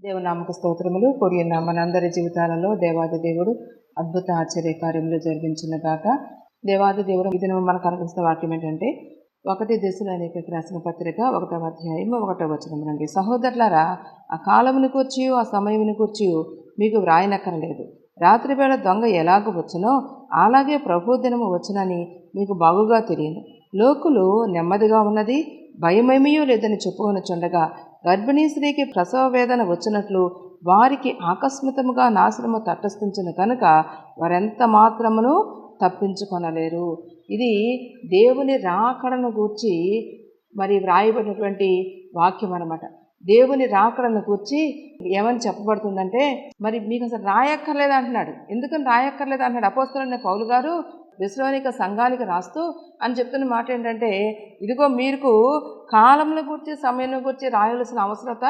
దేవుని నామక స్తోత్రములు కూడిన మనందరి జీవితాలలో దేవాది దేవుడు అద్భుత ఆశ్చర్య కార్యములు జరిగించిన గాక. దేవాది దేవుడు ఇది మనకు అనుకరిస్తున్న వాక్యం ఏంటంటే 1 దెస్సలోనికీయులకు రాసిన పత్రిక 1వ అధ్యాయం 1వ వచనం నుండి, సహోదరులారా, ఆ కాలమును కూర్చి ఆ సమయమును కూర్చి మీకు వ్రాయనక్కరలేదు. రాత్రి వేళ దొంగ ఎలాగ వచ్చునో అలాగే ప్రభు దినము వచ్చునని మీకు బాగుగా తెలియను. లోకులు నెమ్మదిగా ఉన్నది భయమేమీ లేదని చెప్పుకొనుచుండగా గర్భిణీ స్త్రీకి ప్రసవ వేదన వచ్చినట్లు వారికి ఆకస్మికముగా నాశనము తటస్థించును కనుక వారెంత మాత్రమును తప్పించుకొనలేరు. ఇది దేవుని రాకడను గూర్చి మరి వ్రాయబడినటువంటి వాక్యం అన్నమాట. దేవుని రాకడను గూర్చి ఏమని చెప్పబడుతుందంటే, మరి మీకు అసలు రాయక్కర్లేదు అంటున్నాడు. ఎందుకని రాయక్కర్లేదు అంటున్నాడు? అపోస్తలుడైన పౌలు గారు దెస్సలోనిక సంఘానికి రాస్తూ అని చెప్తున్న మాట ఏంటంటే, ఇదిగో మీకు కాలంను గురించి సమయం గురించి రాయాల్సిన అవసరత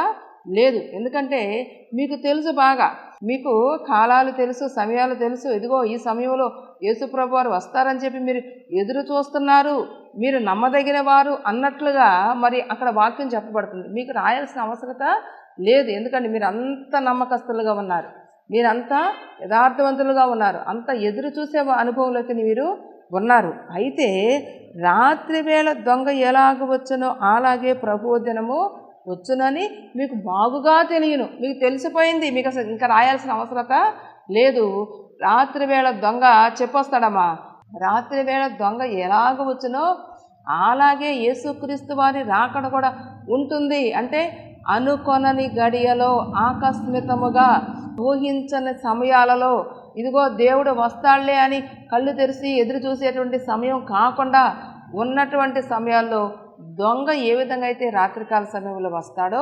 లేదు. ఎందుకంటే మీకు తెలుసు, బాగా మీకు కాలాలు తెలుసు, సమయాలు తెలుసు. ఇదిగో ఈ సమయంలో యేసుప్రభు వారు వస్తారని చెప్పి మీరు ఎదురు చూస్తున్నారు, మీరు నమ్మదగిన వారు అన్నట్లుగా మరి అక్కడ వాక్యం చెప్పబడుతుంది. మీకు రాయాల్సిన అవసరత లేదు. ఎందుకంటే మీరు అంత నమ్మకస్తులుగా ఉన్నారు, మీరంతా యథార్థవంతులుగా ఉన్నారు, అంత ఎదురు చూసే అనుభవంలోకి మీరు ఉన్నారు. అయితే రాత్రి వేళ దొంగ ఎలాగ వచ్చునో అలాగే ప్రభు దినము వచ్చునని మీకు బాగుగా తెలియను. మీకు తెలిసిపోయింది, మీకు అసలు ఇంకా రాయాల్సిన అవసరత లేదు. రాత్రి వేళ దొంగ చెప్పొస్తాడమ్మా. రాత్రి వేళ దొంగ ఎలాగ వచ్చునో అలాగే యేసుక్రీస్తు వారి రాకడ కూడా ఉంటుంది. అంటే అనుకొనని గడియలో, ఆకస్మికముగా, ఊహించని సమయాలలో, ఇదిగో దేవుడు వస్తాడులే అని కళ్ళు తెరిచి ఎదురు చూసేటువంటి సమయం కాకుండా ఉన్నటువంటి సమయాల్లో దొంగ ఏ విధంగా అయితే రాత్రికాల సమయంలో వస్తాడో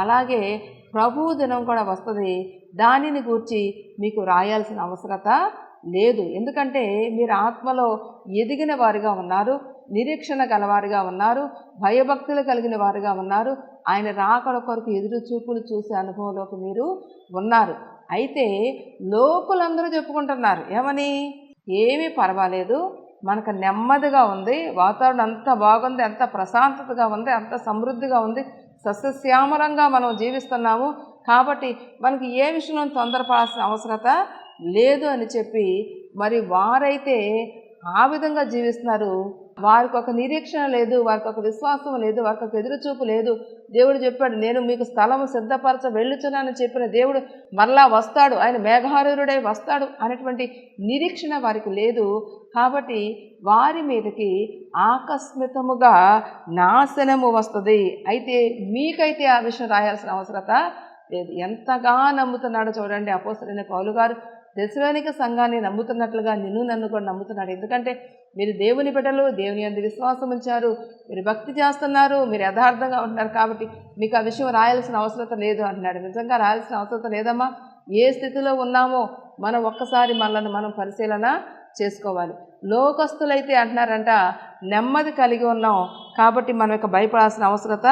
అలాగే ప్రభు దినం కూడా వస్తుంది. దానిని గూర్చి మీకు రాయాల్సిన అవసరత లేదు. ఎందుకంటే మీరు ఆత్మలో ఎదిగిన వారిగా ఉన్నారు, నిరీక్షణ గలవారిగా ఉన్నారు, భయభక్తులు కలిగిన వారిగా ఉన్నారు, ఆయన రాకడ కొరకు ఎదురు చూపులు చూసే అనుభవంలోకి మీరు ఉన్నారు. అయితే లోకులందరూ చెప్పుకుంటున్నారు ఏమని, ఏమీ పర్వాలేదు, మనకు నెమ్మదిగా ఉంది, వాతావరణం అంత బాగుంది, అంత ప్రశాంతతగా ఉంది, అంత సమృద్ధిగా ఉంది, సస్యశ్యామలంగా మనం జీవిస్తున్నాము, కాబట్టి మనకి ఏ విషయంలో తొందరపడాల్సిన అవసరత లేదు అని చెప్పి మరి వారైతే ఆ విధంగా జీవిస్తున్నారు. వారికి ఒక నిరీక్షణ లేదు, వారికి ఒక విశ్వాసం లేదు, వారికి ఒక ఎదురుచూపు లేదు. దేవుడు చెప్పాడు, నేను మీకు స్థలము సిద్ధపరచ వెళ్ళుచున్నానని చెప్పిన దేవుడు మరలా వస్తాడు, ఆయన మేఘారూఢుడై వస్తాడు అనేటువంటి నిరీక్షణ వారికి లేదు. కాబట్టి వారి మీదకి ఆకస్మికముగా నాశనము వస్తుంది. అయితే మీకైతే ఆ విషయం రాయాల్సిన అవసరత లేదు. ఎంతగా నమ్ముతున్నాడో చూడండి అపోస్తలుడైన పౌలు గారు. దెస్సలోనిక సంఘాన్ని నమ్ముతున్నట్లుగా నన్ను కూడా నమ్ముతున్నాడు. ఎందుకంటే మీరు దేవుని బిడ్డలు, దేవుని యందు విశ్వాసం ఉంచారు, మీరు భక్తి చేస్తున్నారు, మీరు యథార్థంగా ఉంటున్నారు, కాబట్టి మీకు ఆ విషయం రాయాల్సిన అవసరం లేదు అంటున్నాడు. నిజంగా రాయాల్సిన అవసరం లేదమ్మా. ఏ స్థితిలో ఉన్నామో మనం ఒక్కసారి మనల్ని మనం పరిశీలన చేసుకోవాలి. లోకస్తులైతే అంటున్నారంట, నెమ్మది కలిగి ఉన్నాం కాబట్టి మనం ఇక భయపడాల్సిన అవసరత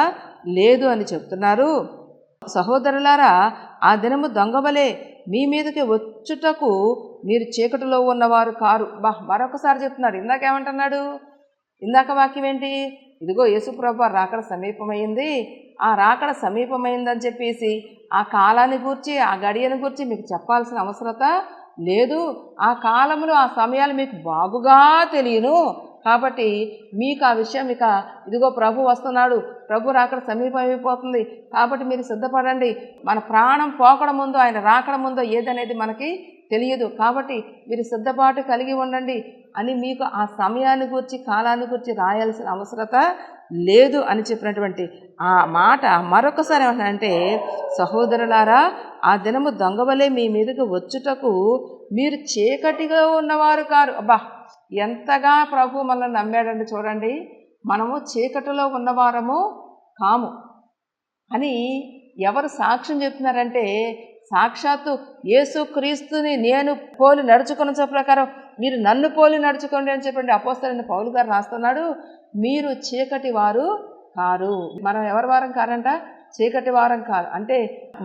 లేదు అని చెప్తున్నారు. సహోదరులారా, ఆ దినము దొంగవలే మీ మీదకి వచ్చుటకు మీరు చీకటిలో ఉన్నవారు కారు. మరొకసారి చెప్తున్నాడు. ఇందాకేమంటున్నాడు? ఇందాక వాక్యం ఏంటి? ఇదిగో యేసుప్రభు రాకడ సమీపమైంది, ఆ రాకడ సమీపమైందని చెప్పేసి ఆ కాలాన్ని గూర్చి, ఆ గడియను గూర్చి మీకు చెప్పాల్సిన అవసరత లేదు. ఆ కాలములు, ఆ సమయాలు మీకు బాగుగా తెలియను, కాబట్టి మీకు ఆ విషయం ఇక ఇదిగో ప్రభు వస్తున్నాడు, ప్రభు రాకడ సమీపమైపోతుంది, కాబట్టి మీరు సిద్ధపడండి. మన ప్రాణం పోకడ ముందు, ఆయన రాకడ ముందు ఏదనేది మనకి తెలియదు, కాబట్టి మీరు సిద్ధపాటు కలిగి ఉండండి అని మీకు ఆ సమయాన్ని గురించి, కాలాన్ని గురించి రాయాల్సిన అవసరత లేదు అని చెప్పినటువంటి ఆ మాట మరొకసారి ఏమంటే, సహోదరులారా, ఆ దినము దొంగవలే మీ మీదకు వచ్చుటకు మీరు చీకటిగా ఉన్నవారు కారు. ఎంతగా ప్రభు మనల్ని నమ్మాడండి చూడండి. మనము చీకటిలో ఉన్నవారము కాము అని ఎవరు సాక్ష్యం చెప్తున్నారంటే, సాక్షాత్తు యేసుక్రీస్తుని నేను పోలి నడుచుకున్న ప్రకారం మీరు నన్ను పోలి నడుచుకోండి అని చెప్పండి అపోస్తలుడైన పౌలు గారు రాస్తున్నాడు. మీరు చీకటి వారు కారు. మనం ఎవరి వారం కారంట? చీకటి వారం కాదు. అంటే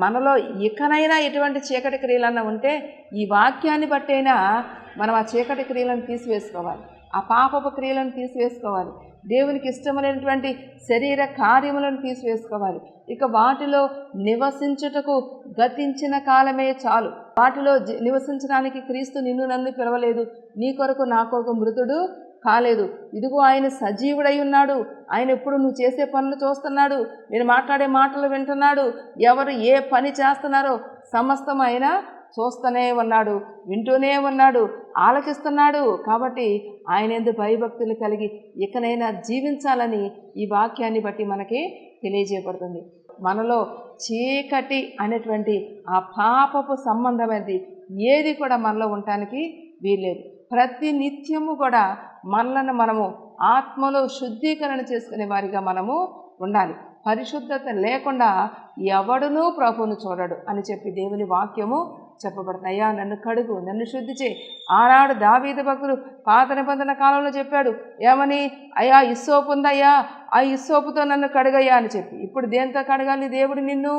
మనలో ఇకనైనా ఎటువంటి చీకటి క్రియలన్నా ఉంటే ఈ వాక్యాన్ని బట్టైనా మనం ఆ చీకటి క్రియలను తీసివేసుకోవాలి, ఆ పాపపు క్రియలను తీసివేసుకోవాలి. దేవునికి ఇష్టమైనటువంటి శరీర కార్యములను తీసివేసుకోవాలి. ఇక వాటిలో నివసించుటకు గతించిన కాలమే చాలు. వాటిలో నివసించడానికి క్రీస్తు నిన్ను నన్ను పిలవలేదు. నీ కొరకు నా కొరకు మృతుడు కాలేదు. ఇదిగో ఆయన సజీవుడై ఉన్నాడు. ఆయన ఎప్పుడు నువ్వు చేసే పనులు చూస్తున్నాడు. నేను మాట్లాడే మాటలు వింటున్నాడు. ఎవరు ఏ పని చేస్తున్నారో సమస్తం ఆయన చూస్తూనే ఉన్నాడు, వింటూనే ఉన్నాడు, ఆలకిస్తున్నాడు. కాబట్టి ఆయన యందు భయభక్తులు కలిగి ఇకనైనా జీవించాలని ఈ వాక్యాన్ని బట్టి మనకి తెలియజేయబడుతుంది. మనలో చీకటి అనేటువంటి ఆ పాపపు సంబంధమైనది ఏది కూడా మనలో ఉండటానికి వీల్లేదు. ప్రతి నిత్యము కూడా మనలను మనము ఆత్మలో శుద్ధీకరణ చేసుకునే వారిగా మనము ఉండాలి. పరిశుద్ధత లేకుండా ఎవడునూ ప్రభువును చూడడు అని చెప్పి దేవుని వాక్యము చెప్పబడుతుంది. అయ్యా నన్ను కడుగు, నన్ను శుద్ధి చేయి. ఆనాడు దావీదు భక్తుడు పాత నిబంధన కాలంలో చెప్పాడు ఏమని, అయ్యా ఇస్సోపు ఉందయ్యా, ఆ ఇస్సోపుతో నన్ను కడుగయ్యా అని చెప్పి. ఇప్పుడు దేంతో కడగాలి దేవుడు నిన్ను?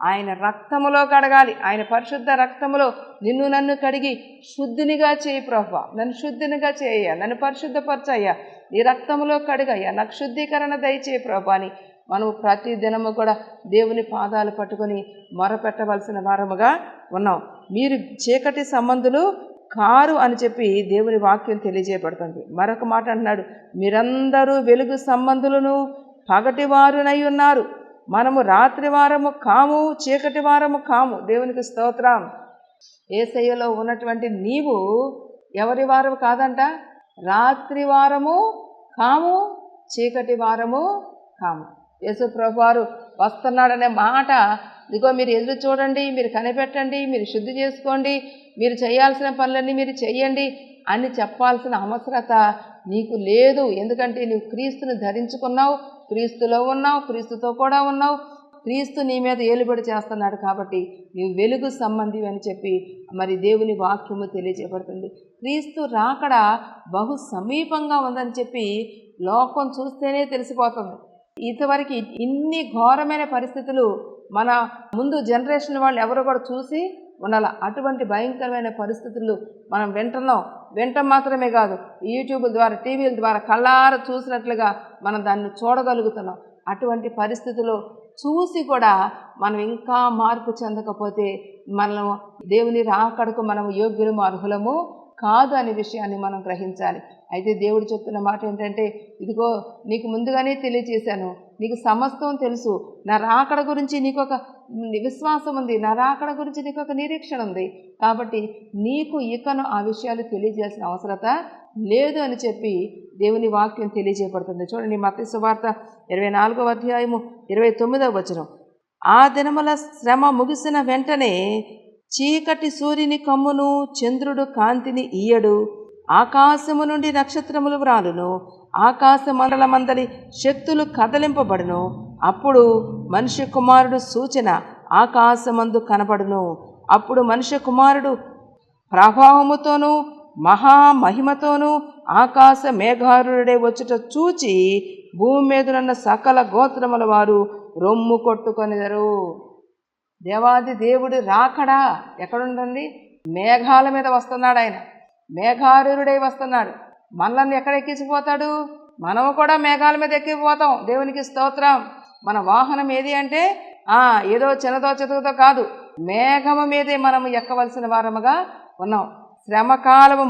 ఆయన రక్తములో కడగాలి. ఆయన పరిశుద్ధ రక్తములో నిన్ను నన్ను కడిగి శుద్ధినిగా చేయి ప్రభువా, నన్ను శుద్ధినిగా చేయ, నన్ను పరిశుద్ధపరచయ్యా, నీ రక్తములో కడుగయ్యా, నాకు శుద్ధీకరణ దయచేయి ప్రభు అని మనం ప్రతి దినము కూడా దేవుని పాదాలు పట్టుకొని మొరపెట్టవలసిన వారముగా ఉన్నాం. మీరు చీకటి సంబంధులు కారు అని చెప్పి దేవుని వాక్యం తెలియజేయబడుతుంది. మరొక మాట అంటున్నాడు, మీరందరూ వెలుగు సంబంధులను పగటి వారునై ఉన్నారు. మనము రాత్రి వారము కాము, చీకటి వారము కాము. దేవునికి స్తోత్రం. యేసయ్యలో ఉన్నటువంటి నీవు ఎవరి వారము కాదంట, రాత్రి వారము కాము, చీకటి వారము కాము. యేసు ప్రభువారు వస్తున్నాడనే మాట, ఇదిగో మీరు ఎదురు చూడండి, మీరు కనిపెట్టండి, మీరు శుద్ధి చేసుకోండి, మీరు చేయాల్సిన పనులన్నీ మీరు చెయ్యండి అని చెప్పాల్సిన అవసరత నీకు లేదు. ఎందుకంటే నువ్వు క్రీస్తుని ధరించుకున్నావు, క్రీస్తులో ఉన్నావు, క్రీస్తుతో కూడా ఉన్నావు, క్రీస్తు నీ మీద ఏలుబడి చేస్తున్నాడు. కాబట్టి నీవు వెలుగు సంబంధి అని చెప్పి మరి దేవుని వాక్యము తెలియజేయబడుతుంది. క్రీస్తు రాకడ బహు సమీపంగా ఉందని చెప్పి లోకం చూస్తేనే తెలిసిపోతుంది. ఇంతవరకు ఇన్ని ఘోరమైన పరిస్థితులు మన ముందు జనరేషన్ వాళ్ళు ఎవరు కూడా చూసి ఉండాలి. అటువంటి భయంకరమైన పరిస్థితులు మనం వింటాం మాత్రమే కాదు, యూట్యూబ్ ద్వారా, టీవీల ద్వారా కళ్ళారా చూసినట్లుగా మనం దాన్ని చూడగలుగుతున్నాం. అటువంటి పరిస్థితులు చూసి కూడా మనం ఇంకా మార్పు చెందకపోతే మనం దేవుని రాకడకు మనం యోగ్యులము అర్హులము కాదు అనే విషయాన్ని మనం గ్రహించాలి. అయితే దేవుడు చెప్తున్న మాట ఏంటంటే, ఇదిగో నీకు ముందుగానే తెలియజేశాను, నీకు సమస్తం తెలుసు, నా రాకడ గురించి నీకు ఒక విశ్వాసం ఉంది, నా రాకడ గురించి నీకు ఒక నిరీక్షణ ఉంది. కాబట్టి నీకు ఇకను ఆ విషయాలు తెలియజేయాల్సిన అవసరత లేదు అని చెప్పి దేవుని వాక్యం తెలియజేయబడుతుంది. చూడండి, మత్తయి సువార్త 24వ అధ్యాయము 29వ వచనం. ఆ దినముల శ్రమ ముగిసిన వెంటనే చీకటి సూర్యుని కమ్మును, చంద్రుడు కాంతిని ఇయ్యడు, ఆకాశము నుండి నక్షత్రములు వ్రాలును, ఆకాశ మండలమందలి శక్తులు కదలింపబడును. అప్పుడు మనుష్య కుమారుడు సూచన ఆకాశమందు కనబడును. అప్పుడు మనుష్య కుమారుడు ప్రభావముతోనూ మహామహిమతోనూ ఆకాశ మేఘారుడే వచ్చుట చూచి భూమి మీదనున్న సకల గోత్రముల వారు రొమ్ము కొట్టుకొనిదరు. దేవాది దేవుడు రాకడా ఎక్కడుంటుంది? మేఘాల మీద వస్తున్నాడు. ఆయన మేఘారుడై వస్తున్నాడు. మనల్ని ఎక్కడ ఎక్కించిపోతాడు? మనము కూడా మేఘాల మీద ఎక్కిపోతాం. దేవునికి స్తోత్రం. మన వాహనం ఏది అంటే ఏదో చిన్నదో చితకతో కాదు, మేఘము మీదే మనము ఎక్కవలసిన వారముగా ఉన్నాం. శ్రమకాలము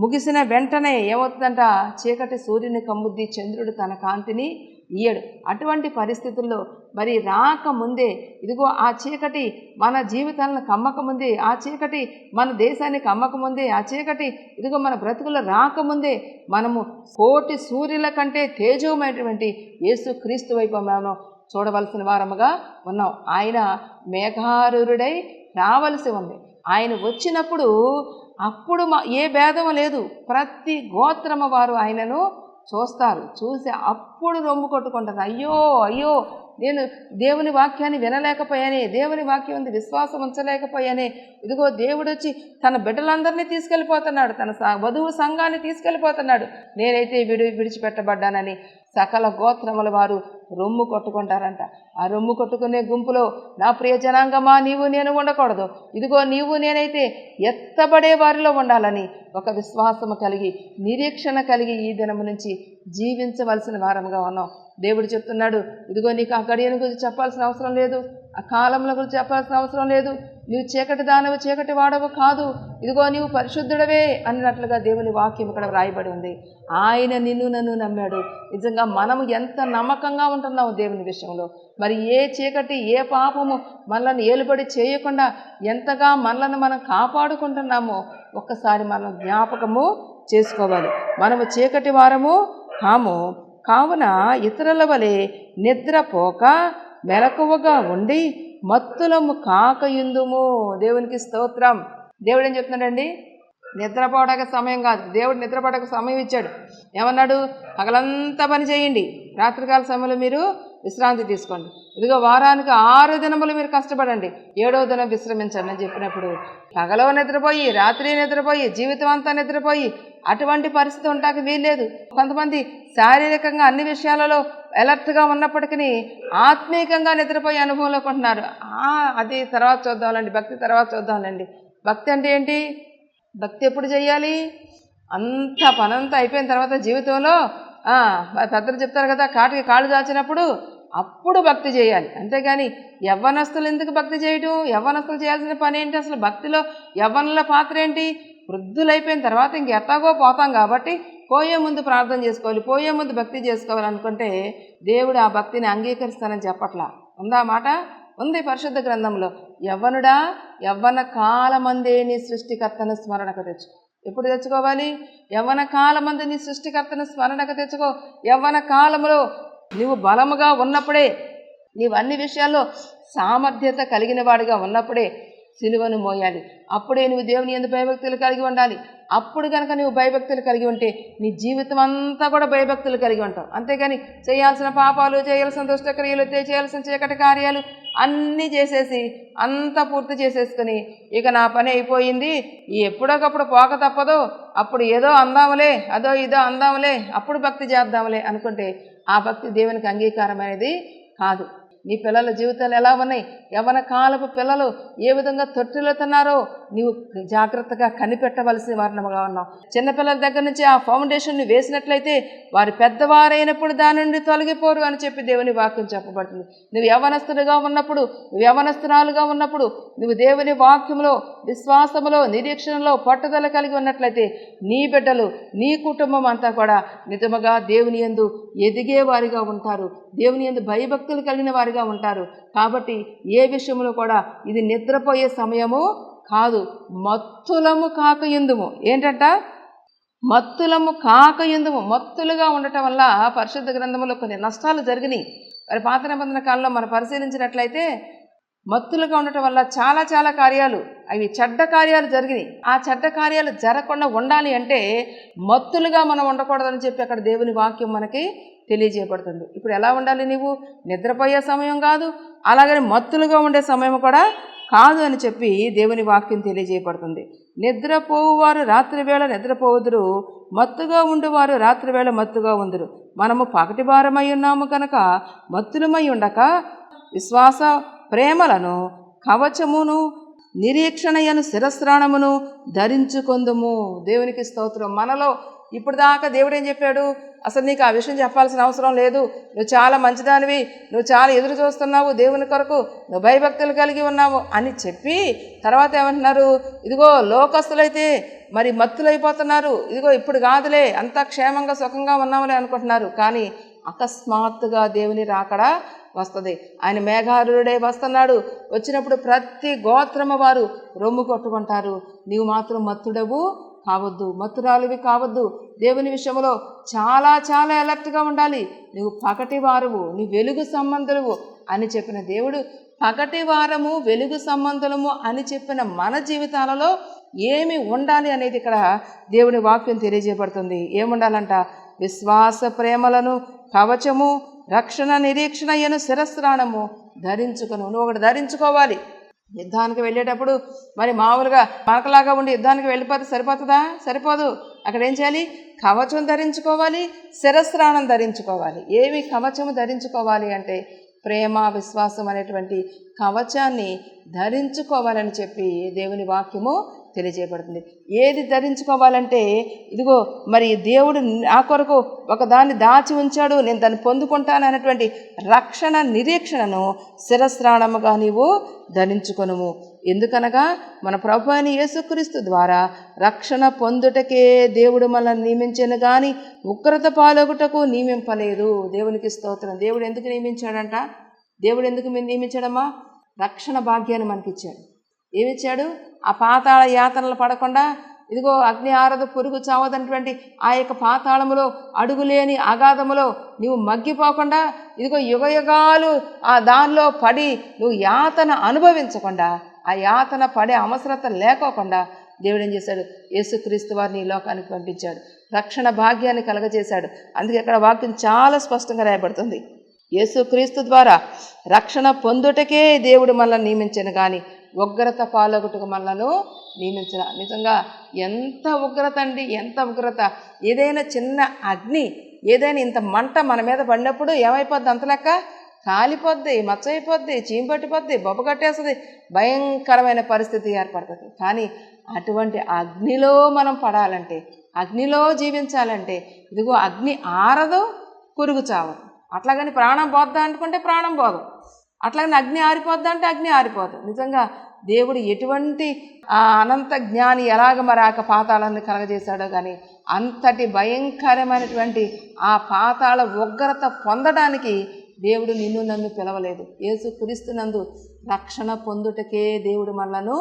ముగిసిన వెంటనే ఏమవుతుందంట? చీకటి సూర్యుని కమ్ముద్ది, చంద్రుడు తన కాంతిని ఇయ్యడు. అటువంటి పరిస్థితుల్లో మరి రాకముందే, ఇదిగో ఆ చీకటి మన జీవితాలను కమ్మకముందే, ఆ చీకటి మన దేశాన్ని కమ్మకముందే, ఆ చీకటి ఇదిగో మన బ్రతుకులు రాకముందే మనము కోటి సూర్యుల కంటే తేజోమైనటువంటి యేసు క్రీస్తు వైపు మనం చూడవలసిన వారముగా ఉన్నాం. ఆయన మేఘారుడై రావలసి ఉంది. ఆయన వచ్చినప్పుడు అప్పుడు ఏ భేదం లేదు, ప్రతి గోత్రము వారు ఆయనను చూస్తారు. చూసి అప్పుడు రొమ్ము కొట్టుకుంటారు, అయ్యో అయ్యో నేను దేవుని వాక్యాన్ని వినలేకపోయానే, దేవుని వాక్యం ఉంది విశ్వాసం ఉంచలేకపోయానే, ఇదిగో దేవుడు వచ్చి తన బిడ్డలందరినీ తీసుకెళ్ళిపోతున్నాడు, తన వధువు సంఘాన్ని తీసుకెళ్ళిపోతున్నాడు, నేనైతే విడిచిపెట్టబడ్డానని సకల గోత్రముల వారు రొమ్ము కొట్టుకుంటారంట. ఆ రొమ్ము కొట్టుకునే గుంపులో నా ప్రియ జనాంగమా, నీవు నేను ఉండకూడదు. ఇదిగో నీవు నేనైతే ఎత్తబడే వారిలో ఉండాలని ఒక విశ్వాసము కలిగి, నిరీక్షణ కలిగి ఈ దినము నుంచి జీవించవలసిన వారముగా ఉన్నాం. దేవుడు చెప్తున్నాడు, ఇదిగో నీకు ఆ గడియను గురించి చెప్పాల్సిన అవసరం లేదు, ఆ కాలంలో గురించి చెప్పాల్సిన అవసరం లేదు. నీవు చీకటి దానవు, చీకటి వాడవు కాదు, ఇదిగో నీవు పరిశుద్ధుడవే అన్నట్లుగా దేవుని వాక్యం ఇక్కడ వ్రాయబడి ఉంది. ఆయన నిన్ను నన్ను నమ్మాడు. నిజంగా మనము ఎంత నమ్మకంగా ఉంటున్నాము దేవుని విషయంలో. మరి ఏ చీకటి, ఏ పాపము మనల్ని ఏలుబడి చేయకుండా ఎంతగా మనల్ని మనం కాపాడుకుంటున్నామో ఒక్కసారి మనం జ్ఞాపకము చేసుకోవాలి. మనము చీకటి వారము కాము, కావున ఇతరుల వలె నిద్రపోక మెలకువగా ఉండి మత్తులము కాకయుందుము. దేవునికి స్తోత్రం. దేవుడు ఏం చెప్తున్నాడండి? నిద్రపోవడానికి సమయం కాదు, దేవుడు నిద్రపోవడానికి సమయం ఇచ్చాడు. ఏమన్నాడు? పగలంతా పని చేయండి, రాత్రికాల సమయంలో మీరు విశ్రాంతి తీసుకోండి. ఇదిగో వారానికి 6 దినములు మీరు కష్టపడండి, 7వ దినం విశ్రమించండి అని చెప్పినప్పుడు పగలో నిద్రపోయి, రాత్రి నిద్రపోయి, జీవితం అంతా నిద్రపోయి అటువంటి పరిస్థితి ఉండటానికి వీల్లేదు. కొంతమంది శారీరకంగా అన్ని విషయాలలో అలర్ట్గా ఉన్నప్పటికీ ఆత్మీయంగా నిద్రపోయే అనుభవంలోకి ఉంటున్నారు. అది తర్వాత చూద్దాంలేండి, భక్తి తర్వాత చూద్దాంలేండి. భక్తి అంటే ఏంటి? భక్తి ఎప్పుడు చేయాలి? అంత పనంతా అయిపోయిన తర్వాత జీవితంలో పెద్దలు చెప్తారు కదా, కాటికి కాళ్ళు దాచినప్పుడు అప్పుడు భక్తి చేయాలి. అంతేగాని యవ్వనస్తులు ఎందుకు భక్తి చేయడం? యవ్వనస్తులు చేయాల్సిన పని ఏంటి? అసలు భక్తిలో యవ్వనుల పాత్ర ఏంటి? వృద్ధులైపోయిన తర్వాత ఇంక ఎట్టాగో పోతాం కాబట్టి పోయే ముందు ప్రార్థన చేసుకోవాలి, పోయే ముందు భక్తి చేసుకోవాలి అనుకుంటే దేవుడు ఆ భక్తిని అంగీకరిస్తానని చెప్పట్లా. ఉందా మాట? ఉంది పరిశుద్ధ గ్రంథంలో. యవ్వనుడా, యవ్వన కాలమందే నీ సృష్టికర్తను స్మరణకు తెచ్చు. ఎప్పుడు తెచ్చుకోవాలి? యవ్వన కాలమందు నీ సృష్టికర్తను స్మరణకు తెచ్చుకో. యవ్వన కాలంలో నువ్వు బలముగా ఉన్నప్పుడే, నీవు అన్ని విషయాల్లో సామర్థ్యత కలిగిన వాడిగా ఉన్నప్పుడే సిలువను మోయాలి. అప్పుడే నువ్వు దేవుని యందు భయభక్తులు కలిగి ఉండాలి. అప్పుడు కనుక నువ్వు భయభక్తులు కలిగి ఉంటే నీ జీవితం అంతా కూడా భయభక్తులు కలిగి ఉంటావు. అంతేగాని చేయాల్సిన పాపాలు, చేయాల్సిన దుష్టక్రియలు, చేయాల్సిన చీకటి కార్యాలు అన్నీ చేసేసి అంతా పూర్తి చేసేసుకుని ఇక నా పని అయిపోయింది, ఎప్పుడోకప్పుడు పోక తప్పదు, అప్పుడు ఏదో అందాములే, అదో ఇదో అందాములే, అప్పుడు భక్తి చేద్దాములే అనుకుంటే ఆ భక్తి దేవునికి అంగీకారమైనది కాదు. నీ పిల్లల జీవితాలు ఎలా ఉన్నాయి? యవ్వన కాలపు పిల్లలు ఏ విధంగా తొట్టిల్లుతున్నారో నీవు జాగ్రత్తగా కనిపెట్టవలసిన వారణముగా ఉన్నావు. చిన్నపిల్లల దగ్గర నుంచి ఆ ఫౌండేషన్ని వేసినట్లయితే వారు పెద్దవారైనప్పుడు దాని నుండి తొలగిపోరు అని చెప్పి దేవుని వాక్యం చెప్పబడుతుంది. నువ్వు యవ్వనస్తుడిగా ఉన్నప్పుడు, నువ్వు యవ్వనస్తురాలుగా ఉన్నప్పుడు నువ్వు దేవుని వాక్యంలో, విశ్వాసములో, నిరీక్షణలో పట్టుదల కలిగి ఉన్నట్లయితే నీ బిడ్డలు, నీ కుటుంబం అంతా కూడా నిజముగా దేవుని యందు ఎదిగే వారిగా ఉంటారు, దేవుని యందు భయభక్తులు కలిగిన వారిగా ఉంటారు. కాబట్టి ఏ విషయంలో కూడా ఇది నిద్రపోయే సమయము కాదు. మత్తులము కాకయుందుము. ఏంటంట? మత్తులము కాకయుందుము. మత్తులుగా ఉండటం వల్ల పరిశుద్ధ గ్రంథంలో కొన్ని నష్టాలు జరిగినాయి. మరి పాత నిబంధన కాలంలో మనం పరిశీలించినట్లయితే మత్తులుగా ఉండటం వల్ల చాలా చాలా కార్యాలు, అవి చెడ్డ కార్యాలు జరిగినాయి. ఆ చెడ్డ కార్యాలు జరగకుండా ఉండాలి అంటే మత్తులుగా మనం ఉండకూడదని చెప్పి అక్కడ దేవుని వాక్యం మనకి తెలియజేయబడుతుంది. ఇప్పుడు ఎలా ఉండాలి? నీవు నిద్రపోయే సమయం కాదు, అలాగని మత్తులుగా ఉండే సమయం కూడా కాదు అని చెప్పి దేవుని వాక్యం తెలియజేయబడుతుంది. నిద్రపోవువారు రాత్రి వేళ నిద్రపోవుదురు, మత్తుగా ఉండువారు రాత్రి వేళ మత్తుగా ఉందురు. మనము పగటి వారమై ఉన్నాము కనుక మత్తులమై ఉండక విశ్వాస ప్రేమలను, కవచమును, నిరీక్షణయను శిరస్త్రాణమును ధరించుకొందుము. దేవునికి స్తోత్రం. మనలో ఇప్పుడు దాకా దేవుడు ఏం చెప్పాడు? అసలు నీకు ఆ విషయం చెప్పాల్సిన అవసరం లేదు, నువ్వు చాలా మంచిదానివి, నువ్వు చాలా ఎదురు చూస్తున్నావు దేవుని కొరకు, నువ్వు భయభక్తులు కలిగి ఉన్నావు అని చెప్పి తర్వాత ఏమంటున్నారు? ఇదిగో లోకస్తులైతే మరి మత్తులైపోతున్నారు, ఇదిగో ఇప్పుడు కాదులే, అంతా క్షేమంగా సుఖంగా ఉన్నాములే అనుకుంటున్నారు. కానీ అకస్మాత్తుగా దేవుని రాకడా వస్తుంది. ఆయన మేఘారుడే వస్తున్నాడు. వచ్చినప్పుడు ప్రతి గోత్రము వారు రొమ్ము కొట్టుకుంటారు. నీవు మాత్రం మత్తుడవు కావద్దు, మత్తురాలివి కావద్దు. దేవుని విషయంలో చాలా చాలా అలర్ట్గా ఉండాలి. నువ్వు పగటి వారము, నీ వెలుగు సంబంధులవు అని చెప్పిన దేవుడు పగటి వారము, వెలుగు సంబంధులము అని చెప్పిన మన జీవితాలలో ఏమి ఉండాలి అనేది ఇక్కడ దేవుని వాక్యం తెలియజేయబడుతుంది. ఏముండాలంట? విశ్వాస ప్రేమలను, కవచము, రక్షణ నిరీక్షణయను శిరస్త్రాణము ధరించుకును. నువ్వు ఒకటి ధరించుకోవాలి. యుద్ధానికి వెళ్ళేటప్పుడు మరి మామూలుగా మనకలాగా ఉండి యుద్ధానికి వెళ్ళిపోతే సరిపోతుందా? సరిపోదు. అక్కడ ఏం చేయాలి? కవచం ధరించుకోవాలి, శిరస్త్రాణం ధరించుకోవాలి. ఏమి కవచము ధరించుకోవాలి అంటే ప్రేమ విశ్వాసం అనేటువంటి కవచాన్ని ధరించుకోవాలని చెప్పి దేవుని వాక్యము తెలియజేయబడుతుంది. ఏది ధరించుకోవాలంటే ఇదిగో మరి దేవుడు నా కొరకు ఒకదాన్ని దాచి ఉంచాడు, నేను దాన్ని పొందుకుంటాను అనేటువంటి రక్షణ నిరీక్షణను శిరస్త్రాణముగా నీవు ధరించుకొనుము. ఎందుకనగా మన ప్రభు అయిన యేసుక్రీస్తు ద్వారా రక్షణ పొందుటకే దేవుడు మనల్ని నియమించను కానీ ఉగ్రత పాలొగుటకు నియమింపలేదు. దేవునికి స్తోత్రం. దేవుడు ఎందుకు నియమించాడంట? దేవుడు ఎందుకు నియమించాడమ్మా? రక్షణ భాగ్యాన్ని మనకిచ్చాడు. ఏమిచ్చాడు? ఆ పాతాళ యాతనలు పడకుండా ఇదిగో అగ్ని ఆరదు పురుగు చావదన్నటువంటి ఆ యొక్క పాతాళములో అడుగులేని అగాధములో నువ్వు మగ్గిపోకుండా ఇదిగో యుగయుగాలు ఆ దానిలో పడి నువ్వు యాతన అనుభవించకుండా, ఆ యాతన పడే అవసరత లేకోకుండా దేవుడు ఏం చేశాడు? యేసుక్రీస్తు వారిని ఈ లోకానికి పంపించాడు, రక్షణ భాగ్యాన్ని కలగజేశాడు. అందుకే ఇక్కడ వాక్యం చాలా స్పష్టంగా రాయబడుతుంది. యేసుక్రీస్తు ద్వారా రక్షణ పొందుటకే దేవుడు మనల్ని నియమించను కానీ ఉగ్రత పాలొగుటకు మనలను నియమించరా. నిజంగా ఎంత ఉగ్రత అండి, ఎంత ఉగ్రత! ఏదైనా చిన్న అగ్ని, ఏదైనా ఇంత మంట మన మీద పడినప్పుడు ఏమైపోద్ది? అంత లెక్క కాలిపోద్ది, మచ్చైపోద్ది, చీంపట్టిపోద్ది, బొబ్బ కట్టేస్తుంది, భయంకరమైన పరిస్థితి ఏర్పడుతుంది. కానీ అటువంటి అగ్నిలో మనం పడాలంటే, అగ్నిలో జీవించాలంటే ఇదిగో అగ్ని ఆరదు, పురుగు చావదు. అట్లాగని ప్రాణం పోద్దా అనుకుంటే ప్రాణం పోదు, అట్లాగని అగ్ని ఆరిపోద్దా అంటే అగ్ని ఆరిపోదు. నిజంగా దేవుడు ఎటువంటి అనంత జ్ఞాని ఎలాగ మరి ఆ పాతాళాన్ని కలగజేశాడో కానీ అంతటి భయంకరమైనటువంటి ఆ పాతాళ ఉగ్రత పొందడానికి దేవుడు నిన్ను నన్ను పిలవలేదు. యేసుక్రీస్తునందు రక్షణ పొందుటకే దేవుడు మనలను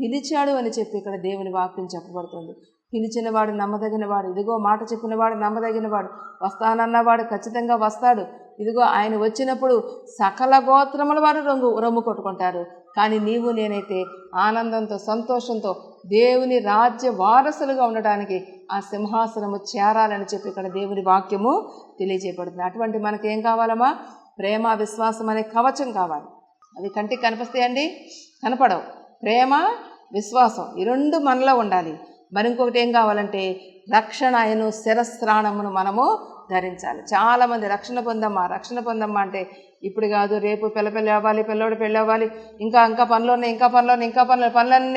పిలిచాడు అని చెప్పి ఇక్కడ దేవుని వాక్యం చెప్పబడుతుంది. పిలిచినవాడు నమ్మదగినవాడు, ఇదిగో మాట చెప్పినవాడు నమ్మదగినవాడు, వస్తానన్నవాడు ఖచ్చితంగా వస్తాడు. ఇదిగో ఆయన వచ్చినప్పుడు సకల గోత్రముల వారు రొమ్ము కొట్టుకుంటారు. కానీ నీవు నేనైతే ఆనందంతో సంతోషంతో దేవుని రాజ్య వారసులుగా ఉండడానికి ఆ సింహాసనము చేరాలని చెప్పి ఇక్కడ దేవుని వాక్యము తెలియజేయబడుతుంది. అటువంటి మనకేం కావాలమ్మా? ప్రేమ విశ్వాసం అనే కవచం కావాలి. అవి కంటికి కనిపిస్తాయండి? కనపడవు. ప్రేమ విశ్వాసం ఈ రెండు మనలో ఉండాలి. మరి ఇంకొకటి ఏం కావాలంటే రక్షణ అయిన శిరస్త్రాణమును మనము ధరించాలి. చాలామంది రక్షణ పొందమ్మా అంటే ఇప్పుడు కాదు, రేపు పెళ్ళి అవ్వాలి, పిల్లోడు పెళ్ళి అవ్వాలి, ఇంకా పనులన్నీ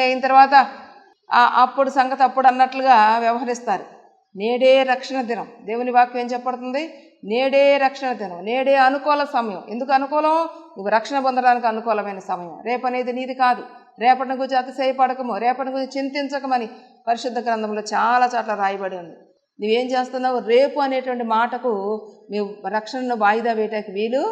అయిన తర్వాత అప్పుడు సంగతి అప్పుడు అన్నట్లుగా వ్యవహరిస్తారు. నేడే రక్షణ దినం. దేవుని వాక్యం ఏం చెప్పబడుతుంది? నేడే రక్షణ దినం, నేడే అనుకూల సమయం. ఎందుకు అనుకూలం? నువ్వు రక్షణ పొందడానికి అనుకూలమైన సమయం. రేపు అనేది నీది కాదు. రేపటిని గురించి అతిశయపడకము, రేపటిని గురించి చింతించకమని పరిశుద్ధ గ్రంథంలో చాలా చోట్ల రాయబడి ఉంది. నువ్వేం చేస్తున్నావు? రేపు అనేటువంటి మాటకు నువ్వు రక్షణను వాయిదా వేయటానికి వీలు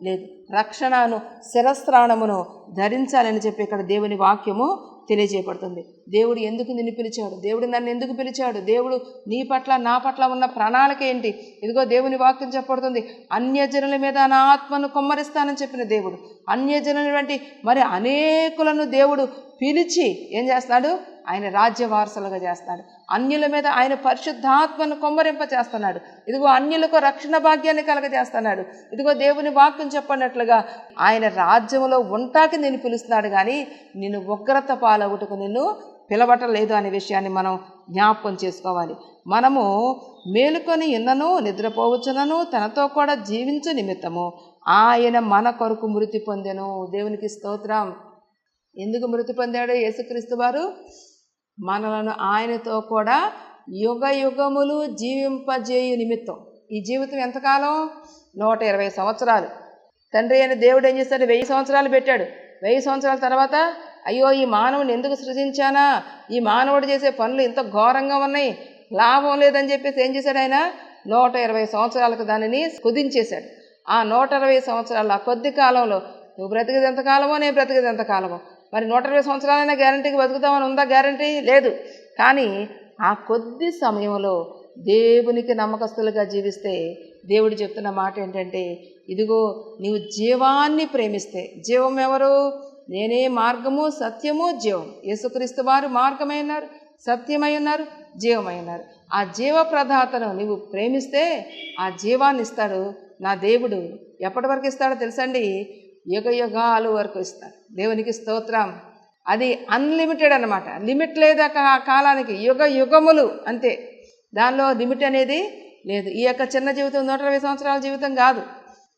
లేదు. రక్షణను శిరస్త్రాణమును ధరించాలని చెప్పి ఇక్కడ దేవుని వాక్యము తెలియజేయబడుతుంది. దేవుడు ఎందుకు నిన్ను పిలిచాడు? దేవుడు నన్ను ఎందుకు పిలిచాడు? దేవుడు నీ పట్ల నా పట్ల ఉన్న ప్రణాళిక ఏంటి? ఇదిగో దేవుని వాక్యం చెప్పబడుతుంది. అన్యజనుల మీద నా ఆత్మను కుమ్మరిస్తానని చెప్పిన దేవుడు అన్యజనుల వంటి మరి అనేకులను దేవుడు పిలిచి ఏం చేస్తున్నాడు? ఆయన రాజ్య వారసులుగా చేస్తున్నాడు. అన్యుల మీద ఆయన పరిశుద్ధాత్మను కొమ్మరింప చేస్తున్నాడు. ఇదిగో అన్యులకు రక్షణ భాగ్యాన్ని కలగజేస్తున్నాడు. ఇదిగో దేవుని వాక్యం చెప్పినట్లుగా ఆయన రాజ్యంలో ఉంటాకి నేను పిలుస్తున్నాడు కానీ నిన్ను ఉగ్రత పాలవుటకు నిన్ను పిలవటలేదు అనే విషయాన్ని మనం జ్ఞాపకం చేసుకోవాలి. మనము మేలుకొని ఉన్నను నిద్రపోవచ్చునను తనతో కూడా జీవించు నిమిత్తము ఆయన మన కొరకు మృతి పొందెను. దేవునికి స్తోత్రం. ఎందుకు మృతి పొందాడు యేసుక్రీస్తు వారు? మనలను ఆయనతో కూడా యుగ యుగములు జీవింపజేయు నిమిత్తం. ఈ జీవితం ఎంతకాలం? 120 సంవత్సరాలు. తండ్రి అయిన దేవుడు ఏం చేస్తాడు? 1000 సంవత్సరాలు పెట్టాడు. 1000 సంవత్సరాల తర్వాత అయ్యో ఈ మానవుని ఎందుకు సృజించానా, ఈ మానవుడు చేసే పనులు ఇంత ఘోరంగా ఉన్నాయి, లాభం లేదని చెప్పేసి ఏం చేశాడు? ఆయన 120 సంవత్సరాలకు దానిని కుదించేశాడు. ఆ 120 సంవత్సరాల కొద్ది కాలంలో నువ్వు బ్రతికేది ఎంతకాలమో, నేను బ్రతికేది ఎంతకాలమో. మరి 120 సంవత్సరాలైనా గ్యారంటీకి బతుకుతామని ఉందా? గ్యారంటీ లేదు. కానీ ఆ కొద్ది సమయంలో దేవునికి నమ్మకస్తులుగా జీవిస్తే దేవుడు చెప్తున్న మాట ఏంటంటే ఇదిగో నీవు జీవాన్ని ప్రేమిస్తే, జీవం ఎవరు? నేనే మార్గము సత్యము జీవం. యేసుక్రీస్తు వారు మార్గమై ఉన్నారు, సత్యమై ఉన్నారు, జీవమై ఉన్నారు. ఆ జీవ ప్రదాతను నీవు ప్రేమిస్తే ఆ జీవాన్ని ఇస్తాడు నా దేవుడు. ఎప్పటి వరకు ఇస్తాడో తెలుసండి? యుగ యుగాలు వరకు ఇస్తాడు. దేవునికి స్తోత్రం. అది అన్లిమిటెడ్ అన్నమాట. లిమిట్ లేదు ఆ కాలానికి. యుగ యుగములు అంతే. దానిలో లిమిట్ అనేది లేదు. ఈ యొక్క చిన్న జీవితం 120 సంవత్సరాల జీవితం కాదు.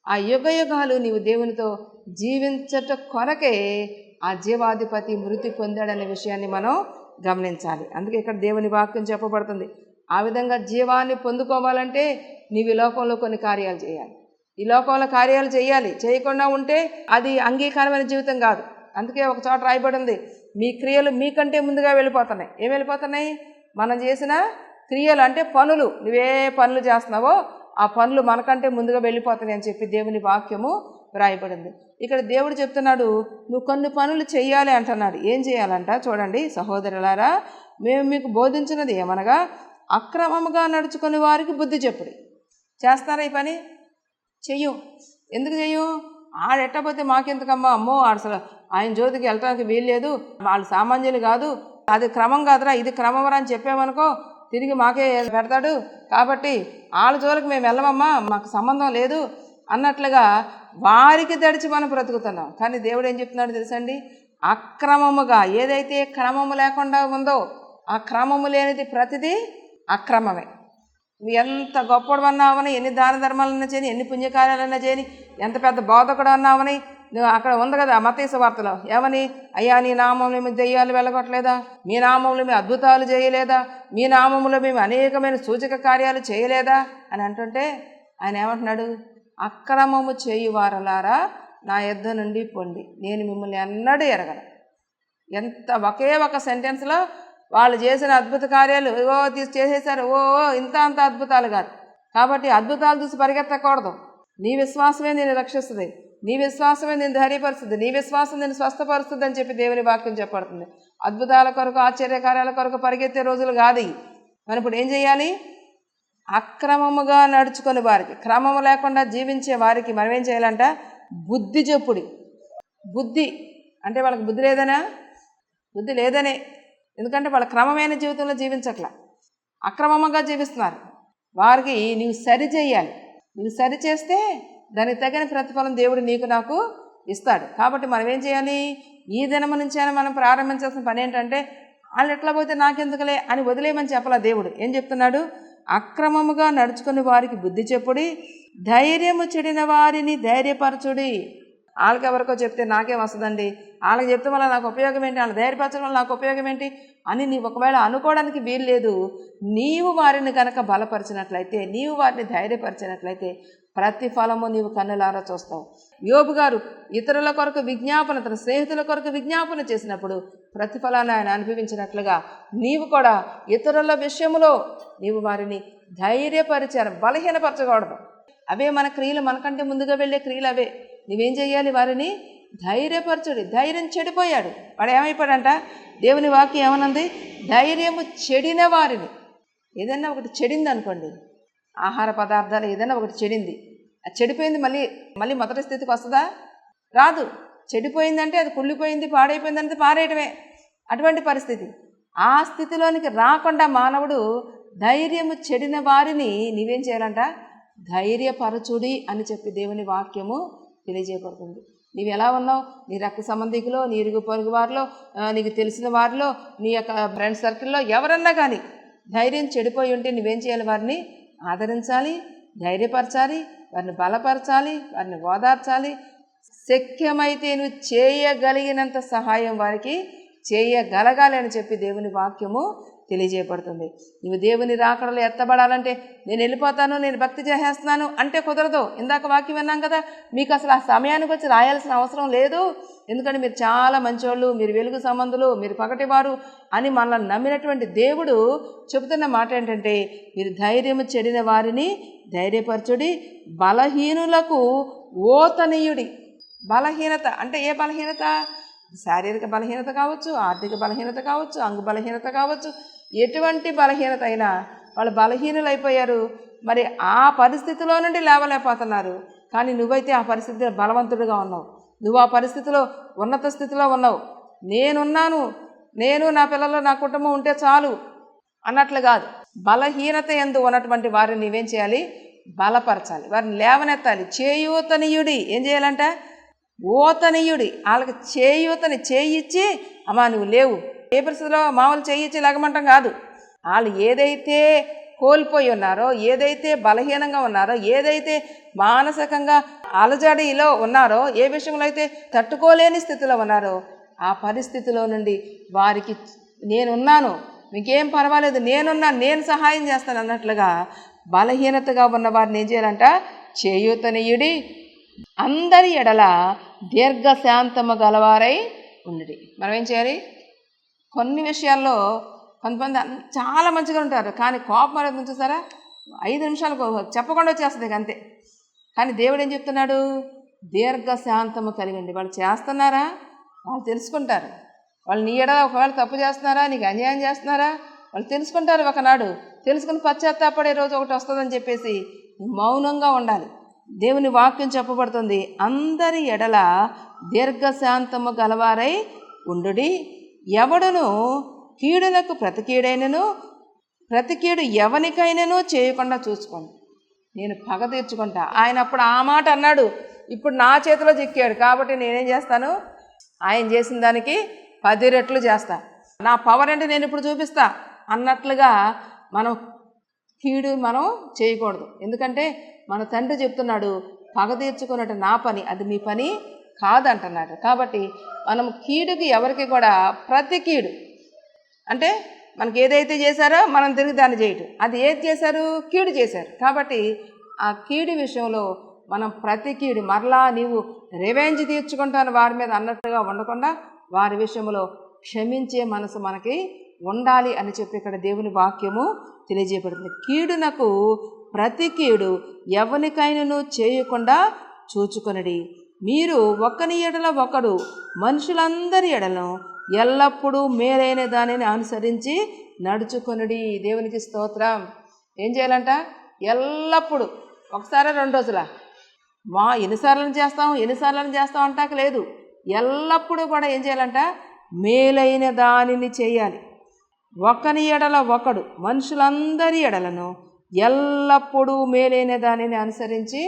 ఆ యుగ యుగాలు నీవు దేవునితో జీవించట కొరకే ఆ జీవాధిపతి మృతి పొందాడనే విషయాన్ని మనం గమనించాలి. అందుకే ఇక్కడ దేవుని వాక్యం చెప్పబడుతుంది. ఆ విధంగా జీవాన్ని పొందుకోవాలంటే నీవు ఈ లోకంలో కొన్ని కార్యాలు చేయాలి. ఈ లోకంలో కార్యాలు చేయాలి. చేయకుండా ఉంటే అది అంగీకారమైన జీవితం కాదు. అందుకే ఒక చోట రాయబడింది, మీ క్రియలు మీకంటే ముందుగా వెళ్ళిపోతున్నాయి. ఏం వెళ్ళిపోతున్నాయి? మనం చేసిన క్రియలు అంటే పనులు. నువ్వే పనులు చేస్తున్నావో ఆ పనులు మనకంటే ముందుగా వెళ్ళిపోతున్నాయి అని చెప్పి దేవుని వాక్యము వ్రాయబడింది. ఇక్కడ దేవుడు చెప్తున్నాడు, నువ్వు కొన్ని పనులు చెయ్యాలి అంటున్నాడు. ఏం చేయాలంట? చూడండి, సహోదరులారా, మేము మీకు బోధించినది ఏమనగా అక్రమముగా నడుచుకునే వారికి బుద్ధి చెప్పుడి. చేస్తారా ఈ పని? చెయ్యం. ఎందుకు చెయ్యం? ఆడెట్టపోతే మాకెందుకమ్మా, అమ్మో అసలు ఆయన జ్యోతికి వెళ్ళటానికి వీల్లేదు, వాళ్ళు సామాన్యులు కాదు, అది క్రమం కాదురా, ఇది క్రమం అని చెప్పామనుకో తిరిగి మాకే పెడతాడు, కాబట్టి వాళ్ళ జోలికి మేము వెళ్ళమమ్మా, మాకు సంబంధం లేదు అన్నట్లుగా వారికి తడిచి మనం బ్రతుకుతున్నాం. కానీ దేవుడు ఏం చెప్తున్నాడు తెలుసండి? అక్రమముగా ఏదైతే క్రమము లేకుండా ఉందో ఆ క్రమము లేనిది ప్రతిదీ అక్రమమే. నువ్వు ఎంత గొప్పడు అన్నావని, ఎన్ని దాన ధర్మాలన్నా చేయని, ఎన్ని పుణ్యకార్యాలన్నా చేయని, ఎంత పెద్ద బోధకుడు అన్నావని, నువ్వు అక్కడ ఉంది కదా మత్తయి సువార్తలో, ఏమని? అయ్యా నీ నామంలో మేము దెయ్యాలు వెళ్ళగొట్టలేదా? మీ నామంలో మేము అద్భుతాలు చేయలేదా? మీ నామంలో మేము అనేకమైన సూచక కార్యాలు చేయలేదా అని అంటుంటే ఆయన ఏమంటున్నాడు? అక్రమము చేయువారలారా నా యొద్ద నుండి పొండి, నేను మిమ్మల్ని ఎన్నడూ ఎరగను. ఎంత ఒకే ఒక సెంటెన్స్లో వాళ్ళు చేసిన అద్భుత కార్యాలు చేసేసారు. ఇంత అంత అద్భుతాలు కాదు. కాబట్టి అద్భుతాలు చూసి పరిగెత్తకూడదు. నీ విశ్వాసమే నేను రక్షిస్తుంది, నీ విశ్వాసమే నేను ధైర్యపరుస్తుంది, నీ విశ్వాసం నేను స్వస్థపరుస్తుంది అని చెప్పి దేవుని వాక్యం చెప్పబడుతుంది. అద్భుతాల కొరకు ఆశ్చర్యకార్యాల కొరకు పరిగెత్తే రోజులు కాదు. మనం ఇప్పుడు ఏం చేయాలి? అక్రమముగా నడుచుకునే వారికి, క్రమము లేకుండా జీవించే వారికి మనం ఏం చేయాలంట? బుద్ధి చెప్పుడి. బుద్ధి అంటే వాళ్ళకి బుద్ధి లేదనా? బుద్ధి లేదనే. ఎందుకంటే వాళ్ళ క్రమమైన జీవితంలో జీవించట్లా, అక్రమంగా జీవిస్తున్నారు. వారికి నీవు సరి చేయాలి. నువ్వు సరి చేస్తే దానికి తగిన ప్రతిఫలం దేవుడు నీకు నాకు ఇస్తాడు. కాబట్టి మనం ఏం చేయాలి? ఈ దినము నుంచైనా మనం ప్రారంభించాల్సిన పని ఏంటంటే, వాళ్ళు ఎట్లా పోతే నాకెందుకులే అని వదిలేయమని చెప్పాలా. దేవుడు ఏం చెప్తున్నాడు? అక్రమముగా నడుచుకుని వారికి బుద్ధి చెప్పుడి, ధైర్యము చెడిన వారిని ధైర్యపరచుడి. వాళ్ళకి ఎవరికో చెప్తే నాకేం వస్తుందండి, వాళ్ళకి చెప్తే వల్ల నాకు ఉపయోగం ఏంటి, వాళ్ళని ధైర్యపరచడం వల్ల నాకు ఉపయోగం ఏంటి అని నీవు ఒకవేళ అనుకోవడానికి వీలు లేదు. నీవు వారిని కనుక బలపరిచినట్లయితే, నీవు వారిని ధైర్యపరిచినట్లయితే ప్రతిఫలము నీవు కన్నులారా చూస్తావు. యోబు గారు ఇతరుల కొరకు విజ్ఞాపన, తన స్నేహితుల కొరకు విజ్ఞాపన చేసినప్పుడు ప్రతిఫలాన్ని ఆయన అనుభవించినట్లుగా నీవు కూడా ఇతరుల విషయంలో నీవు వారిని ధైర్యపరిచారు, బలహీనపరచకూడదు. అవే మన క్రియలు, మనకంటే ముందుగా వెళ్ళే క్రియలు అవే. నువ్వేం చేయాలి? వారిని ధైర్యపరచుడి. ధైర్యం చెడిపోయాడు, వాడు ఏమైపోయాడంట? దేవుని వాక్యం ఏమనుంది? ధైర్యము చెడిన వారిని. ఏదన్నా ఒకటి చెడింది అనుకోండి, ఆహార పదార్థాలు ఏదైనా ఒకటి చెడింది, అది చెడిపోయింది, మళ్ళీ మొదటి స్థితికి వస్తుందా? రాదు. చెడిపోయిందంటే అది కుళ్ళిపోయింది, పాడైపోయిందంటే పారేయటమే. అటువంటి పరిస్థితి. ఆ స్థితిలోనికి రాకుండా మానవుడు ధైర్యము చెడిన వారిని నీవేం చేయాలంట? ధైర్యపరచుడి అని చెప్పి దేవుని వాక్యము తెలియజేయబడుతుంది. నీవు ఎలా ఉన్నావు? నీ రక్త సంబంధికులో, నీ ఇరుగు పొరుగు వారిలో, నీకు తెలిసిన వారిలో, నీ యొక్క ఫ్రెండ్ సర్కిల్లో ఎవరన్నా కానీ ధైర్యం చెడిపోయి ఉంటే నువ్వేం చేయాలి? వారిని ఆదరించాలి, ధైర్యపరచాలి, వారిని బలపరచాలి, వారిని ఓదార్చాలి. శక్యమైతే నువ్వు చేయగలిగినంత సహాయం వారికి చేయగలగాలి అని చెప్పి దేవుని వాక్యము తెలియజేయబడుతుంది. నువ్వు దేవుని రాకడలో ఎత్తబడాలంటే నేను వెళ్ళిపోతాను, నేను భక్తి చేసేస్తున్నాను అంటే కుదరదు. ఇందాక వాక్యం విన్నాం కదా, మీకు అసలు ఆ సమయానికి వచ్చి రాయాల్సిన అవసరం లేదు. ఎందుకంటే మీరు చాలా మంచోళ్ళు, మీరు వెలుగు సంబంధులు, మీరు పగటివారు అని మనల్ని నమ్మినటువంటి దేవుడు చెబుతున్న మాట ఏంటంటే, మీరు ధైర్యము చెడిన వారిని ధైర్యపరచుడి, బలహీనులకు ఓతనీయుడి. బలహీనత అంటే ఏ బలహీనత? శారీరక బలహీనత కావచ్చు, ఆర్థిక బలహీనత కావచ్చు, అంగ బలహీనత కావచ్చు. ఎటువంటి బలహీనత అయినా వాళ్ళు బలహీనులు అయిపోయారు. మరి ఆ పరిస్థితిలో నుండి లేవలేకపోతున్నారు. కానీ నువ్వైతే ఆ పరిస్థితిలో బలవంతుడిగా ఉన్నావు. నువ్వు ఆ పరిస్థితిలో ఉన్నత స్థితిలో ఉన్నావు. నేనున్నాను, నేను నా పిల్లలు నా కుటుంబం ఉంటే చాలు అన్నట్లు కాదు. బలహీనత యందు ఉన్నటువంటి వారిని నీవేం చేయాలి? బలపరచాలి, వారిని లేవనెత్తాలి. చేయూతనీయుడి. ఏం చేయాలంట? ఓతనీయుడి. వాళ్ళకి చేయిచ్చి అమ్మా నువ్వు లేవు. ఏ పరిస్థితిలో మామూలు చేయిచ్చి లేకమంటాం కాదు. వాళ్ళు ఏదైతే కోల్పోయి ఉన్నారో, ఏదైతే బలహీనంగా ఉన్నారో, ఏదైతే మానసికంగా అలజడిలో ఉన్నారో, ఏ విషయంలో అయితే తట్టుకోలేని స్థితిలో ఉన్నారో, ఆ పరిస్థితిలో నుండి వారికి నేనున్నాను, మీకేం పర్వాలేదు, నేనున్నాను, నేను సహాయం చేస్తాను అన్నట్లుగా బలహీనతగా ఉన్న వారిని ఏం చేయాలంట? చేయూతనీయుడి, అందరి ఎడల దీర్ఘశాంతము గలవారై ఉండి. మనం ఏం చేయాలి? కొన్ని విషయాల్లో కొంతమంది చాలా మంచిగా ఉంటారు, కానీ కోపం అనేది చూసారా 5 నిమిషాలు చెప్పకుండా వచ్చేస్తుంది అంతే. కానీ దేవుడు ఏం చెప్తున్నాడు? దీర్ఘశాంతము కలిగండి. వాళ్ళు చేస్తున్నారా? వాళ్ళు తెలుసుకుంటారు. వాళ్ళు నీ ఎడల ఒకవేళ తప్పు చేస్తున్నారా, నీకు అన్యాయం చేస్తున్నారా, వాళ్ళు తెలుసుకుంటారు. ఒకనాడు తెలుసుకుని పశ్చాత్తాపడే రోజు ఒకటి వస్తుందని చెప్పేసి మౌనంగా ఉండాలి. దేవుని వాక్యం చెప్పబడుతుంది, అందరి ఎడల దీర్ఘశాంతము గలవారై ఉండుడి, ఎవడును కీడునకు ప్రతికీడైనను ప్రతికీడు ఎవనికైనానూ చేయకుండా చూసుకోండి, నేను పగ తీర్చుకుంటా. ఆయన అప్పుడు ఆ మాట అన్నాడు, ఇప్పుడు నా చేతిలో చిక్కాడు కాబట్టి నేనేం చేస్తాను? ఆయన చేసిన దానికి 10 రెట్లు చేస్తా, నా పవర్ అంటే నేను ఇప్పుడు చూపిస్తా అన్నట్లుగా మనం కీడు మనం చేయకూడదు. ఎందుకంటే మన తండ్రి చెప్తున్నాడు, పగ తీర్చుకున్నట్టు నా పని, అది మీ పని కాదంటున్నాడు. కాబట్టి మనం కీడుకి ఎవరికి కూడా ప్రతి కీడు అంటే మనకి ఏదైతే చేశారో మనం తిరిగి దాన్ని చేయటం, అది ఏది చేశారు? కీడు చేశారు. కాబట్టి ఆ కీడు విషయంలో మనం ప్రతి కీడు మరలా నీవు రివెంజ్ తీర్చుకుంటాను వారి మీద అన్నట్టుగా ఉండకుండా వారి విషయంలో క్షమించే మనసు మనకి ఉండాలి అని చెప్పి ఇక్కడ దేవుని వాక్యము తెలియజేయబడుతుంది. కీడునకు ప్రతి కీడు ఎవనికైనాను చేయకుండా చూచుకొనడి, మీరు ఒకని ఎడల ఒకడు మనుషులందరి ఎడలను ఎల్లప్పుడూ మేలైన దానిని అనుసరించి నడుచుకొనుడి. దేవునికి స్తోత్రం. ఏం చేయాలంట? ఎల్లప్పుడూ, ఒకసారి 2 రోజుల ఎన్నిసార్లు చేస్తాం అంటాక లేదు, ఎల్లప్పుడూ కూడా ఏం చేయాలంట? మేలైన దానిని చేయాలి. ఒకని ఎడల ఒకడు మనుషులందరి ఎడలను ఎల్లప్పుడూ మేలైన దానిని అనుసరించి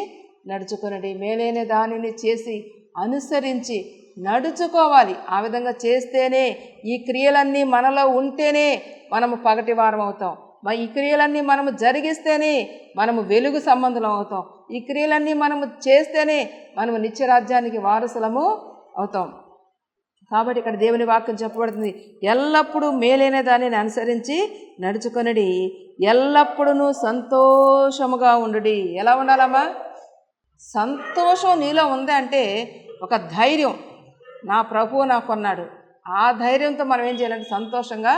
నడుచుకొనడి. మేలైన దానిని చేసి అనుసరించి నడుచుకోవాలి. ఆ విధంగా చేస్తేనే, ఈ క్రియలన్నీ మనలో ఉంటేనే మనము పగటి వారం అవుతాం. ఈ క్రియలన్నీ మనము జరిగిస్తేనే మనము వెలుగు సంబంధం అవుతాం. ఈ క్రియలన్నీ మనము చేస్తేనే మనము నిత్యరాజ్యానికి వారసులము అవుతాం. కాబట్టి ఇక్కడ దేవుని వాక్యం చెప్పబడుతుంది, ఎల్లప్పుడూ మేలైన దానిని అనుసరించి నడుచుకొనడి, ఎల్లప్పుడూ సంతోషముగా ఉండుడి. ఎలా ఉండాలమ్మా? సంతోషం నీలో ఉంది అంటే ఒక ధైర్యం, నా ప్రభువు నాకున్నాడు. ఆ ధైర్యంతో మనం ఏం చేయాలంటే సంతోషంగా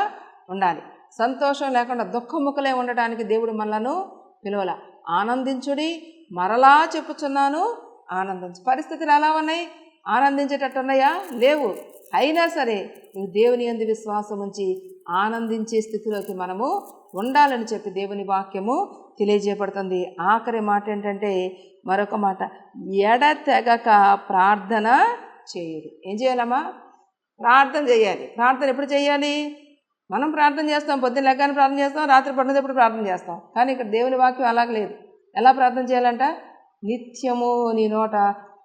ఉండాలి. సంతోషం లేకుండా దుఃఖముఖలే ఉండడానికి దేవుడు మనలను పిలువల. ఆనందించుడి, మరలా చెప్పుచున్నాను ఆనందించు. పరిస్థితులు ఎలా ఉన్నాయి? ఆనందించేటట్టు ఉన్నాయా? లేవు. అయినా సరే నువ్వు దేవుని యందు విశ్వాసం ఉంచి ఆనందించే స్థితిలోకి మనము ఉండాలని చెప్పి దేవుని వాక్యము తెలియజేయబడుతుంది. ఆఖరి మాట ఏంటంటే, మరొక మాట, ఎడతెగక ప్రార్థన చేయుడు. ఏం చేయాలమ్మా? ప్రార్థన చేయాలి. ప్రార్థన ఎప్పుడు చేయాలి? మనం ప్రార్థన చేస్తాం, పొద్దున్న లెగ్గానే ప్రార్థన చేస్తాం, రాత్రి పడినప్పుడు ప్రార్థన చేస్తాం. కానీ ఇక్కడ దేవుని వాక్యం అలాగలేదు. ఎలా ప్రార్థన చేయాలంట? నిత్యము నీ నోట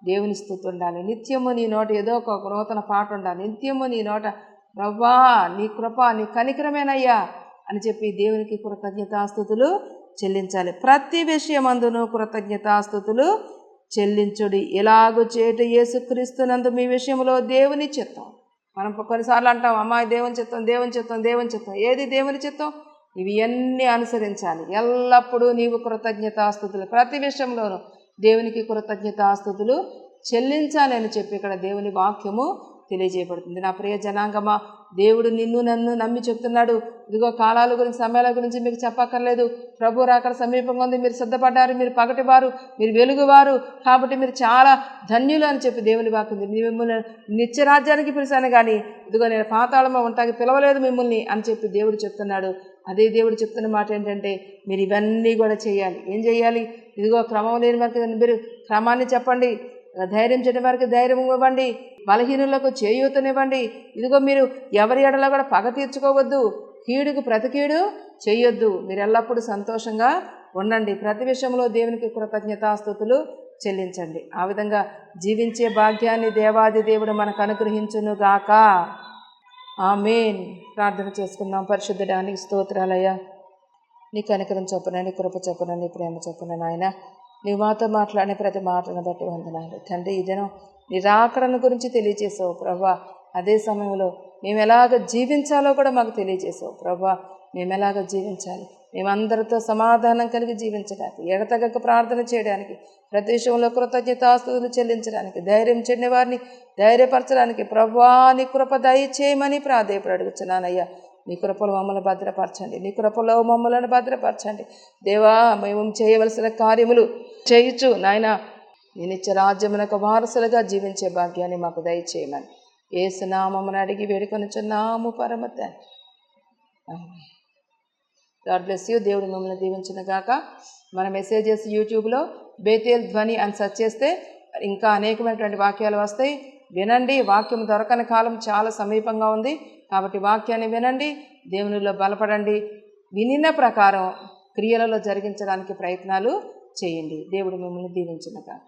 దేవుని స్తుతి ఉండాలి, నిత్యము నీ నోట ఏదో ఒక నూతన పాట ఉండాలి, నిత్యము నీ నోట ప్రభువా నీ కృప నీ కనికరమేనయ్యా అని చెప్పి దేవునికి కృతజ్ఞతాస్తుతులు చెల్లించాలి. ప్రతి విషయమందును కృతజ్ఞతాస్తుతులు చెల్లించుడి, ఎలాగూ చేటు యేసుక్రీస్తునందు మీ విషయంలో దేవుని చిత్తం. మనం కొన్నిసార్లు అంటాం, అమ్మాయి దేవుని చిత్తం, దేవుని చిత్తం, దేవుని చిత్తం. ఏది దేవుని చిత్తం? ఇవి అన్నీ అనుసరించాలి. ఎల్లప్పుడూ నీవు కృతజ్ఞతాస్తుతులు, ప్రతి విషయంలోనూ దేవునికి కృతజ్ఞతాస్తుతులు చెల్లించాలి అని చెప్పి ఇక్కడ దేవుని వాక్యము తెలియజేయబడుతుంది. నా ప్రియ జనాంగమా, దేవుడు నిన్ను నన్ను నమ్మి చెప్తున్నాడు, ఇదిగో కాలాల గురించి సమయాల గురించి మీకు చెప్పక్కర్లేదు, ప్రభు రాకడ సమీపంగా ఉంది, మీరు సిద్ధపడ్డారు, మీరు పగటివారు, మీరు వెలుగువారు, కాబట్టి మీరు చాలా ధన్యులు అని చెప్పి దేవుని వాక్యం. మిమ్మల్ని నిత్యరాజ్యానికి పిలిచాను కానీ ఇదిగో నేను పాతాళంలో ఉంటాకి పిలవలేదు మిమ్మల్ని అని చెప్పి దేవుడు చెప్తున్నాడు. అదే దేవుడు చెప్తున్న మాట ఏంటంటే, మీరు ఇవన్నీ కూడా చేయాలి. ఏం చేయాలి? ఇదిగో క్రమం లేని వారికి మీరు క్రమాన్ని చెప్పండి, ధైర్యం చేయడం వారికి ధైర్యం ఇవ్వండి, బలహీనులకు చేయూతనివ్వండి. ఇదిగో మీరు ఎవరి ఎడలో కూడా పగ తీర్చుకోవద్దు, కీడుకు ప్రతి కీడు చేయొద్దు, మీరు ఎల్లప్పుడూ సంతోషంగా ఉండండి, ప్రతి విషయంలో దేవునికి కృతజ్ఞతాస్తుతులు చెల్లించండి. ఆ విధంగా జీవించే భాగ్యాన్ని దేవాది దేవుడు మనకు అనుగ్రహించునుగాక. ఆమేన్. ప్రార్థన చేసుకుందాం. పరిశుద్ధడానికి స్తోత్రాలయ్యా. నీ కనికరం చొప్పున, నీ కృప చొప్పున, నీ ప్రేమ చొప్పున నాయన నీ మాతో మాట్లాడిన ప్రతి మాటను బట్టి వందనాలు తండ్రి. ఈ దినం నీ రాకడను గురించి తెలియజేసావు ప్రభా. అదే సమయంలో మేము ఎలాగ జీవించాలో కూడా మాకు తెలియజేసావు ప్రభా. మేము ఎలాగ జీవించాలి, మేమందరితో సమాధానం కలిగి జీవించడానికి, ఎడతగక ప్రార్థన చేయడానికి, ప్రతి విషయంలో కృతజ్ఞతాస్తుతులు చెల్లించడానికి, ధైర్యం చెందిన వారిని ధైర్యపరచడానికి ప్రభా నీ కృప దయచేయమని ప్రాధేయపడి అడుగుతున్నానయ్యా. నీ కృపలో మమ్మల్ని భద్రపరచండి, నీ కృపలో మమ్మల్ని భద్రపరచండి దేవా. మేము చేయవలసిన కార్యములు చేయుచు నాయన నీ నిత్య రాజ్యమునకు వారసులుగా జీవించే భాగ్యాన్ని మాకు దయచేయమని యేసు నామమున అడిగి వేడుకొనుచున్నాము పరమ తండ్రి. God bless you. దేవుడు మిమ్మల్ని దీవించిన గాక. మన మెసేజెస్ యూట్యూబ్లో బేతేల్ ధ్వని అని సెర్చ్ చేస్తే ఇంకా అనేకమైనటువంటి వాక్యాలు వస్తాయి. వినండి. వాక్యం దొరకని కాలం చాలా సమీపంగా ఉంది కాబట్టి వాక్యాన్ని వినండి, దేవునిలో బలపడండి, వినిన ప్రకారం క్రియలలో జరిగించడానికి ప్రయత్నాలు చేయండి. దేవుడు మిమ్మల్ని దీవించిన గాక.